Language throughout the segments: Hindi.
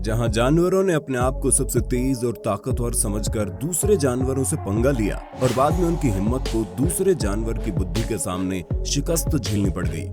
जहां जानवरों ने अपने आप को सबसे तेज और ताकतवर समझकर दूसरे जानवरों से पंगा लिया और बाद में उनकी हिम्मत को दूसरे जानवर की बुद्धि के सामने शिकस्त झेलनी पड़ गई।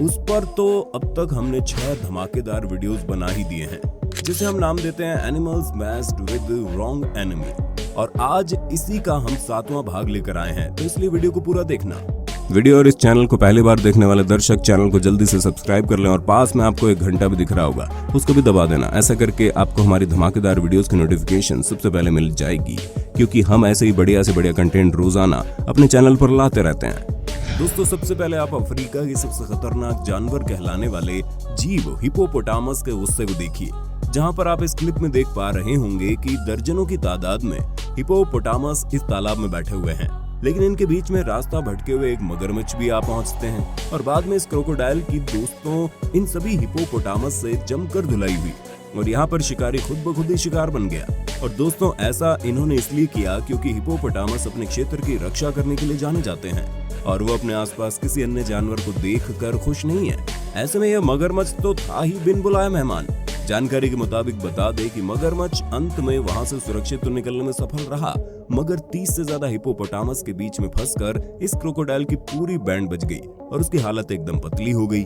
उस पर तो अब तक हमने 6 धमाकेदार वीडियोस बना ही दिए हैं, जिसे हम नाम देते हैं animals matched with wrong enemy. और आज इसी का हम 7वां भाग लेकर आए हैं, तो इसलिए वीडियो को पूरा देखना। वीडियो और इस चैनल को पहली बार देखने वाले दर्शक चैनल को जल्दी से सब्सक्राइब कर लें और पास में आपको एक घंटा भी दिख रहा होगा, उसको भी दबा देना। ऐसा करके आपको हमारी धमाकेदार वीडियोस की नोटिफिकेशन सबसे पहले मिल जाएगी, क्योंकि हम ऐसे ही बढ़िया से बढ़िया कंटेंट रोजाना अपने चैनल पर लाते रहते हैं। दोस्तों, सबसे पहले आप अफ्रीका की सबसे खतरनाक जानवर कहलाने वाले जीव हिप्पोपोटामस के गुस्से को देखिए, जहां पर आप इस क्लिप में देख पा रहे होंगे कि दर्जनों की तादाद में हिप्पोपोटामस इस तालाब में बैठे हुए हैं। लेकिन इनके बीच में रास्ता भटके हुए एक मगरमच्छ भी आ पहुंचते हैं और बाद में इस क्रोकोडाइल की दोस्तों इन सभी हिप्पोपोटामस से जमकर धुलाई हुई और यहाँ पर शिकारी खुद ब खुद ही शिकार बन गया। और दोस्तों, ऐसा इन्होंने इसलिए किया क्योंकि हिप्पोपोटामस अपने क्षेत्र की रक्षा करने के लिए जाने जाते हैं और वो अपने आसपास किसी अन्य जानवर को देखकर खुश नहीं है। ऐसे में यह मगरमच्छ तो था ही बिन बुलाए मेहमान। जानकारी के मुताबिक बता दें कि मगरमच्छ अंत में वहां से सुरक्षित तो निकलने में सफल रहा, मगर 30 से ज्यादा हिप्पोपोटामस के बीच में फंसकर इस क्रोकोडाइल की पूरी बैंड बच गई और उसकी हालत एकदम पतली हो गई।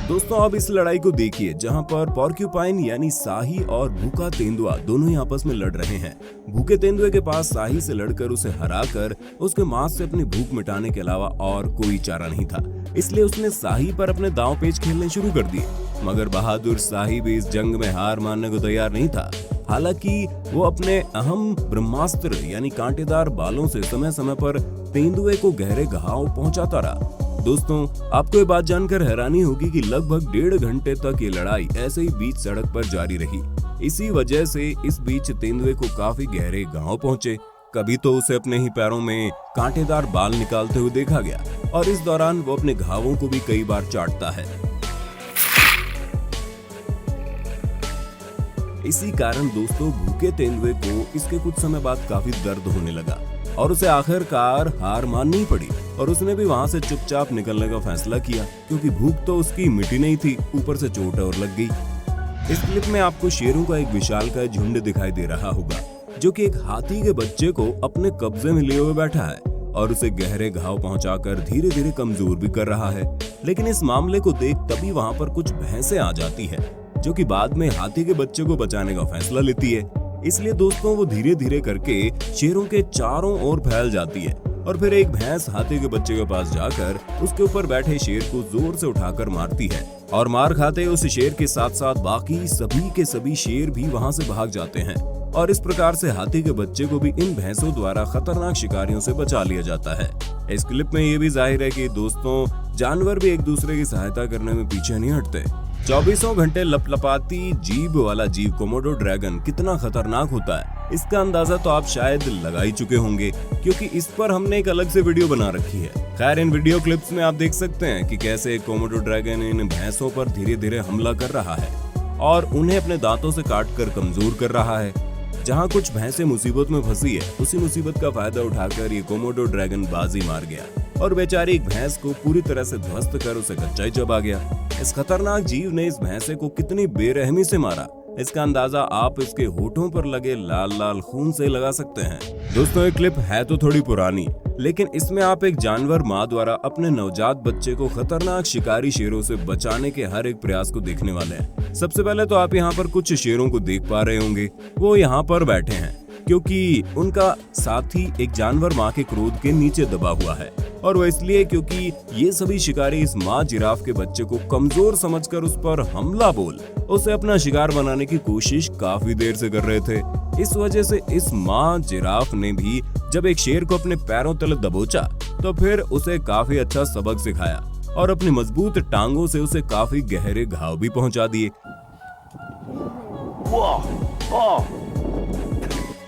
दोस्तों, अब इस लड़ाई को देखिए, जहां पर पोर्क्यूपाइन यानी शाही और भूखा तेंदुआ दोनों ही आपस में लड़ रहे हैं। भूखे तेंदुए के पास शाही से लड़कर उसे हराकर उसके मांस से अपनी भूख मिटाने के अलावा और कोई चारा नहीं था, इसलिए उसने शाही पर अपने दांव पेच खेलने शुरू कर दिए। मगर बहादुर शाही भी इस जंग में हार मानने को तैयार नहीं था। हालांकि वो अपने अहम ब्रह्मास्त्र यानी कांटेदार बालों से समय समय पर तेंदुए को गहरे घाव पहुंचाता रहा। दोस्तों, आपको ये बात जानकर हैरानी होगी कि लगभग 1.5 घंटे तक ये लड़ाई ऐसे ही बीच सड़क पर जारी रही। इसी वजह से इस बीच तेंदुए को काफी गहरे घाव पहुंचे। कभी तो उसे अपने ही पैरों में कांटेदार बाल निकालते हुए देखा गया और इस दौरान वो अपने घावों को भी कई बार चाटता है। इसी कारण दोस्तों, भूखे तेंदुए को इसके कुछ समय बाद काफी दर्द होने लगा और उसे आखिरकार हार माननी पड़ी और उसने भी वहां से चुपचाप निकलने का फैसला किया, क्योंकि भूख तो उसकी मिटी नहीं थी, ऊपर से चोट और लग गई। इस क्लिप में आपको शेरों का एक विशालकाय झुंड दिखाई दे रहा होगा, जो कि एक हाथी के बच्चे को अपने कब्जे में लिए हुए बैठा है और उसे गहरे घाव पहुंचाकर धीरे धीरे कमजोर भी कर रहा है। लेकिन इस मामले को देख तभी वहां पर कुछ भैंसें आ जाती है, जो कि बाद में हाथी के बच्चे को बचाने का फैसला लेती है। इसलिए दोस्तों, वो धीरे धीरे करके शेरों के चारों ओर फैल जाती है और फिर एक भैंस हाथी के बच्चे के पास जाकर उसके ऊपर बैठे शेर को जोर से उठाकर मारती है और मार खाते उस शेर के साथ साथ बाकी सभी के सभी शेर भी वहां से भाग जाते हैं और इस प्रकार से हाथी के बच्चे को भी इन भैंसों द्वारा खतरनाक शिकारियों से बचा लिया जाता है। इस क्लिप में ये भी जाहिर है कि दोस्तों, जानवर भी एक दूसरे की सहायता करने में पीछे नहीं हटते। 24 घंटे लपलपाती जीभ वाला जीव कोमोडो ड्रैगन कितना खतरनाक होता है, इसका अंदाजा तो आप शायद लगा ही चुके होंगे, क्योंकि इस पर हमने एक अलग से वीडियो बना रखी है। खैर, इन वीडियो क्लिप्स में आप देख सकते हैं कि कैसे कोमोडो ड्रैगन इन भैंसों पर धीरे धीरे हमला कर रहा है और उन्हें अपने दांतों से काटकर कमजोर कर रहा है। जहां कुछ भैंसें मुसीबत में फंसी है, उसी मुसीबत का फायदा उठाकर ये कोमोडो ड्रैगन बाजी मार गया और बेचारी एक भैंस को पूरी तरह से ध्वस्त कर उसे कच्चा ही चबा गया। इस खतरनाक जीव ने इस भैंसे को कितनी बेरहमी से मारा, इसका अंदाजा आप इसके होठों पर लगे लाल लाल खून से लगा सकते हैं। दोस्तों, ये क्लिप है तो थोड़ी पुरानी, लेकिन इसमें आप एक जानवर माँ द्वारा अपने नवजात बच्चे को खतरनाक शिकारी शेरों से बचाने के हर एक प्रयास को देखने वाले हैं। सबसे पहले तो आप यहाँ पर कुछ शेरों को देख पा रहे होंगे, वो यहाँ पर बैठे हैं क्योंकि उनका साथी एक जानवर माँ के क्रोध के नीचे दबा हुआ है और वो इसलिए क्योंकि ये सभी शिकारी इस माँ जिराफ के बच्चे को कमजोर समझकर उस पर हमला बोल उसे अपना शिकार बनाने की कोशिश काफी देर से कर रहे थे। इस वजह से इस माँ जिराफ ने भी जब एक शेर को अपने पैरों तले दबोचा तो फिर उसे काफी अच्छा सबक सिखाया और अपनी मजबूत टांगों से उसे काफी गहरे घाव भी पहुंचा दिए।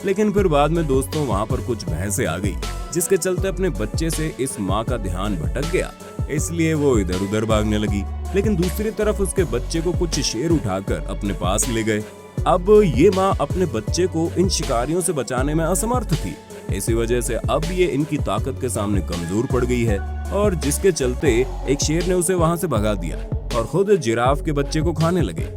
लेकिन फिर बाद में दोस्तों, वहां पर कुछ भैंसें आ गई, जिसके चलते अपने बच्चे से इस माँ का ध्यान भटक गया, इसलिए वो इधर उधर भागने लगी। लेकिन दूसरी तरफ उसके बच्चे को कुछ शेर उठाकर अपने पास ले गए। अब ये माँ अपने बच्चे को इन शिकारियों से बचाने में असमर्थ थी, इसी वजह से अब ये इनकी ताकत के सामने कमजोर पड़ गई है और जिसके चलते एक शेर ने उसे वहां से भगा दिया और खुद जिराफ के बच्चे को खाने लगे।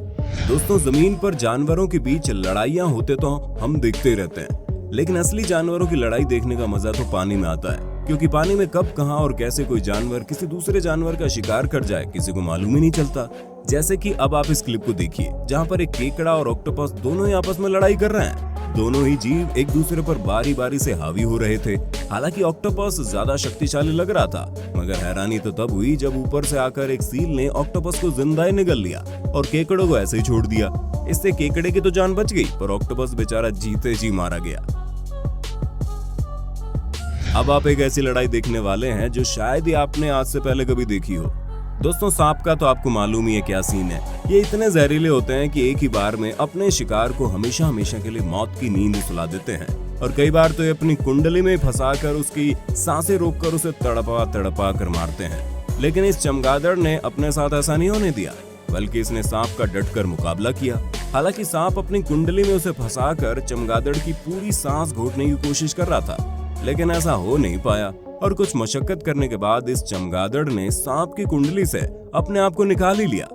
दोस्तों, जमीन पर जानवरों के बीच लड़ाइयां होते तो हम देखते रहते हैं, लेकिन असली जानवरों की लड़ाई देखने का मजा तो पानी में आता है, क्योंकि पानी में कब, कहां और कैसे कोई जानवर किसी दूसरे जानवर का शिकार कर जाए किसी को मालूम ही नहीं चलता। जैसे कि अब आप इस क्लिप को देखिए, जहां पर एक केकड़ा और ऑक्टोपस दोनों ही आपस में लड़ाई कर रहे हैं। दोनों ही जीव एक दूसरे पर बारी बारी से हावी हो रहे थे। हालांकि ऑक्टोपस ज्यादा शक्तिशाली लग रहा था, मगर हैरानी तो तब हुई जब ऊपर से आकर एक सील ने ऑक्टोपस को जिंदा ही निगल लिया और केकड़े को ऐसे ही छोड़ दिया। इससे केकड़े की तो जान बच गई, पर ऑक्टोपस बेचारा जीते जी मारा गया। अब आप एक ऐसी लड़ाई देखने वाले हैं जो शायद ही आपने आज से पहले कभी देखी हो। दोस्तों, सांप का तो आपको मालूम ही है क्या सीन है। ये इतने जहरीले होते हैं कि एक ही बार में अपने शिकार को हमेशा हमेशा के लिए मौत की नींद सुला देते हैं, और कई बार तो ये अपनी कुंडली में फंसाकर उसकी सांसें रोककर उसे तड़पा कर मारते हैं। लेकिन इस चमगादड़ ने अपने साथ ऐसा नहीं होने दिया, बल्कि इसने सांप का डटकर मुकाबला किया। हालांकि सांप अपनी कुंडली में उसे फंसाकर चमगादड़ की पूरी सांस घोटने की कोशिश कर रहा था, लेकिन ऐसा हो नहीं पाया, और कुछ मशक्कत करने के बाद इस चमगादड़ ने सांप की कुंडली से अपने आप को निकाल ही लिया।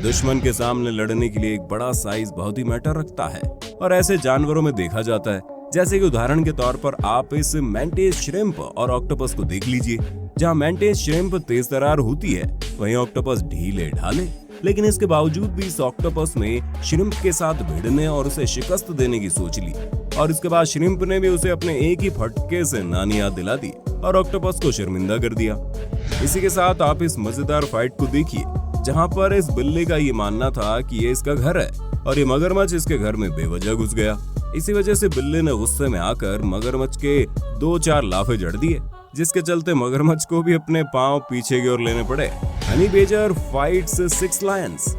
दुश्मन के सामने लड़ने के लिए एक बड़ा साइज बहुत ही मैटर रखता है, और ऐसे जानवरों में देखा जाता है। जैसे कि उदाहरण के तौर पर आप इस मैंटिस श्रिम्प और ऑक्टोपस को देख लीजिए। जहां मैंटिस श्रिम्प तेज तरार होती है, वहीं ऑक्टोपस ढीले ढाले, लेकिन इसके बावजूद भी इस ऑक्टोपस में श्रिम्प के साथ भिड़ने और उसे शिकस्त देने की सोच ली, और इसके बाद श्रिम्प ने भी उसे अपने एक ही फटके से नानी याद दिला दी और ऑक्टोपस को शर्मिंदा कर दिया। इसी के साथ आप इस मजेदार फाइट को देखिए, जहां पर इस बिल्ली का ये मानना था कि ये इसका घर है और ये मगरमच्छ इसके घर में बेवजह घुस गया। इसी वजह से बिल्ली ने गुस्से में आकर मगरमच्छ के 2-4 लाफे जड़ दिए, जिसके चलते मगरमच्छ को भी अपने पांव पीछे की ओर लेने पड़े। Honey badger fights 6 lions.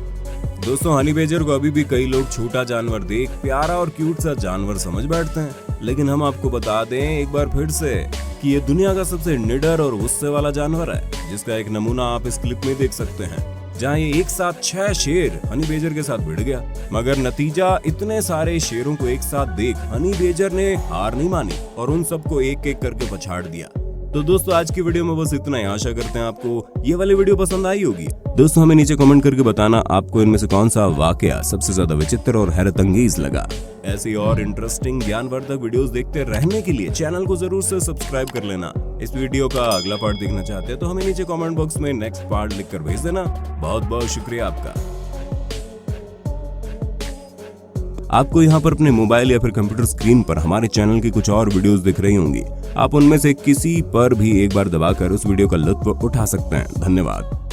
दोस्तों, हनी बेजर को अभी भी कई लोग छोटा जानवर देख प्यारा और क्यूट सा जानवर समझ बैठते हैं, लेकिन हम आपको बता दें एक बार फिर से कि ये दुनिया का सबसे निडर और गुस्से वाला जानवर है, जिसका एक नमूना आप इस क्लिप में देख सकते हैं, जहां ये एक साथ 6 शेर हनी बेजर के साथ भिड़ गया। मगर नतीजा, इतने सारे शेरों को एक साथ देख हनी बेजर ने हार नहीं मानी और उन सबको एक एक करके पछाड़ दिया। तो दोस्तों, आज की वीडियो में बस इतना ही। आशा करते हैं आपको ये वाली वीडियो पसंद आई होगी। दोस्तों, हमें नीचे कमेंट करके बताना आपको इनमें से कौन सा वाकया सबसे ज्यादा विचित्र और हैरत अंगेज लगा। ऐसी और इंटरेस्टिंग ज्ञानवर्धक वीडियोस देखते रहने के लिए चैनल को जरूर से सब्सक्राइब कर लेना। इस वीडियो का अगला पार्ट देखना चाहते हैं तो हमें नीचे कमेंट बॉक्स में नेक्स्ट पार्ट लिखकर भेज देना। बहुत बहुत शुक्रिया आपका। आपको यहाँ पर अपने मोबाइल या फिर कंप्यूटर स्क्रीन पर हमारे चैनल की कुछ और वीडियोस दिख रही होंगी। आप उनमें से किसी पर भी एक बार दबाकर उस वीडियो का लुत्फ उठा सकते हैं। धन्यवाद।